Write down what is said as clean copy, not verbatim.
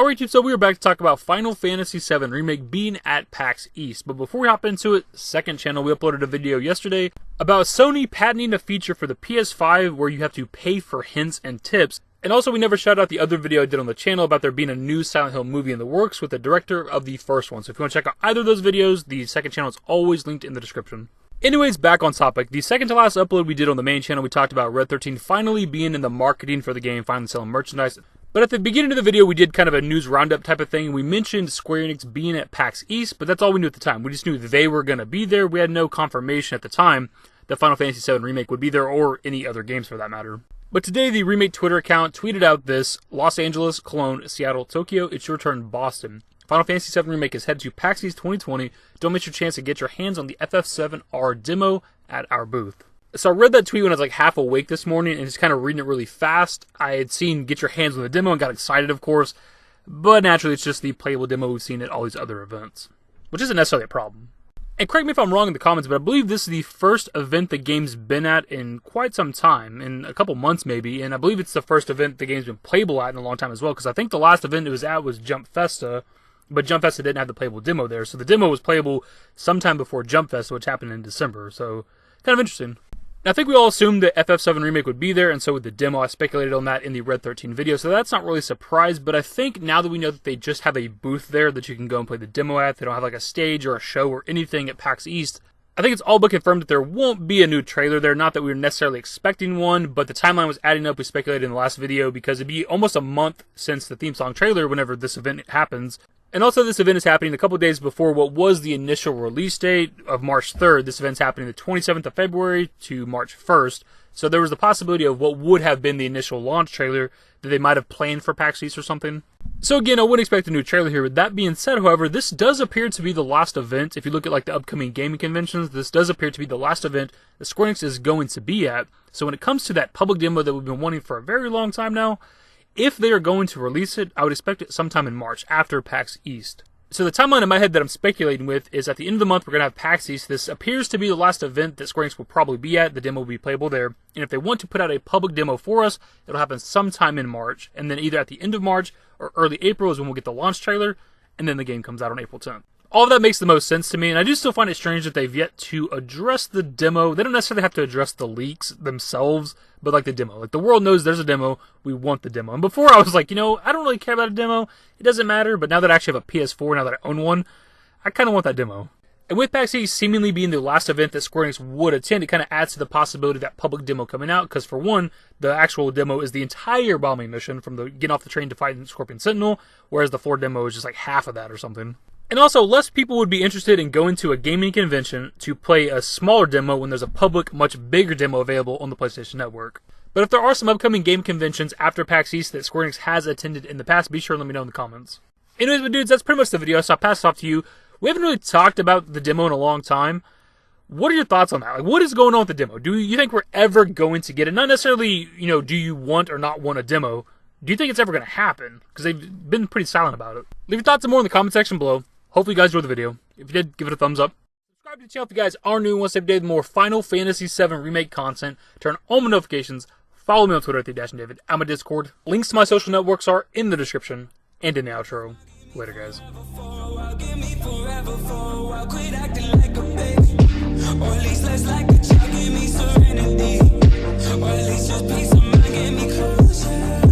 Alright YouTube, so we are back to talk about Final Fantasy VII Remake being at PAX East. But before we hop into it, second channel, we uploaded a video yesterday about Sony patenting a feature for the PS5 where you have to pay for hints and tips. And also we never shouted out the other video I did on the channel about there being a new Silent Hill movie in the works with the director of the first one. So if you want to check out either of those videos, the second channel is always linked in the description. Anyways, back on topic. The second to last upload we did on the main channel, we talked about Red 13 finally being in the marketing for the game, finally selling merchandise. But at the beginning of the video, we did kind of a news roundup type of thing. We mentioned Square Enix being at PAX East, but that's all we knew at the time. We just knew they were going to be there. We had no confirmation at the time that Final Fantasy VII Remake would be there, or any other games for that matter. But today, the Remake Twitter account tweeted out this: Los Angeles, Cologne, Seattle, Tokyo, it's your turn, Boston. Final Fantasy VII Remake is headed to PAX East 2020. Don't miss your chance to get your hands on the FF7 demo at our booth. So I read that tweet when I was like half awake this morning and just kind of reading it really fast. I had seen get your hands on the demo and got excited, of course. But naturally, it's just the playable demo we've seen at all these other events, which isn't necessarily a problem. And correct me if I'm wrong in the comments, but I believe this is the first event the game's been at in quite some time, in a couple months maybe. And I believe it's the first event the game's been playable at in a long time as well, because I think the last event it was at was Jump Festa, but Jump Festa didn't have the playable demo there. So the demo was playable sometime before Jump Festa, which happened in December. So kind of interesting. I think we all assumed that FF7 Remake would be there, and so would the demo. I speculated on that in the Red 13 video, so that's not really a surprise, but I think now that we know that they just have a booth there that you can go and play the demo at, they don't have like a stage or a show or anything at PAX East, I think it's all but confirmed that there won't be a new trailer there. Not that we were necessarily expecting one, but the timeline was adding up, we speculated in the last video, because it'd be almost a month since the theme song trailer whenever this event happens. And also this event is happening a couple days before what was the initial release date of March 3rd. This event's happening the 27th of February to March 1st. So there was the possibility of what would have been the initial launch trailer that they might have planned for PAX East or something. So again, I wouldn't expect a new trailer here. With that being said, however, this does appear to be the last event. If you look at like the upcoming gaming conventions, this does appear to be the last event that Square Enix is going to be at. So when it comes to that public demo that we've been wanting for a very long time now, if they are going to release it, I would expect it sometime in March, after PAX East. So the timeline in my head that I'm speculating with is at the end of the month, we're going to have PAX East. This appears to be the last event that Square Enix will probably be at. The demo will be playable there. And if they want to put out a public demo for us, it'll happen sometime in March. And then either at the end of March or early April is when we'll get the launch trailer. And then the game comes out on April 10th. All of that makes the most sense to me. And I do still find it strange that they've yet to address the demo. They don't necessarily have to address the leaks themselves, but like the demo. Like the world knows there's a demo. We want the demo. And before I was like, I don't really care about a demo. It doesn't matter. But now that I actually have a PS4, now that I own one, I kind of want that demo. And with PAX East seemingly being the last event that Square Enix would attend, it kind of adds to the possibility of that public demo coming out. Because for one, the actual demo is the entire bombing mission from the getting off the train to fight Scorpion Sentinel, whereas the floor demo is just like half of that or something. And also, less people would be interested in going to a gaming convention to play a smaller demo when there's a public, much bigger demo available on the PlayStation Network. But if there are some upcoming game conventions after PAX East that Square Enix has attended in the past, be sure to let me know in the comments. Anyways, but dudes, that's pretty much the video, so I'll pass it off to you. We haven't really talked about the demo in a long time. What are your thoughts on that? Like, what is going on with the demo? Do you think we're ever going to get it? Not necessarily, do you want or not want a demo? Do you think it's ever going to happen? Because they've been pretty silent about it. Leave your thoughts and more in the comment section below. Hopefully you guys enjoyed the video. If you did, give it a thumbs up. Subscribe to the channel if you guys are new and want to stay updated with more Final Fantasy VII Remake content. Turn on my notifications. Follow me on Twitter at dashingdavid. I'm my Discord. Links to my social networks are in the description and in the outro. Later, guys. Or at least less like a child, give me serenity. Or at least just peace of mind, get me closer.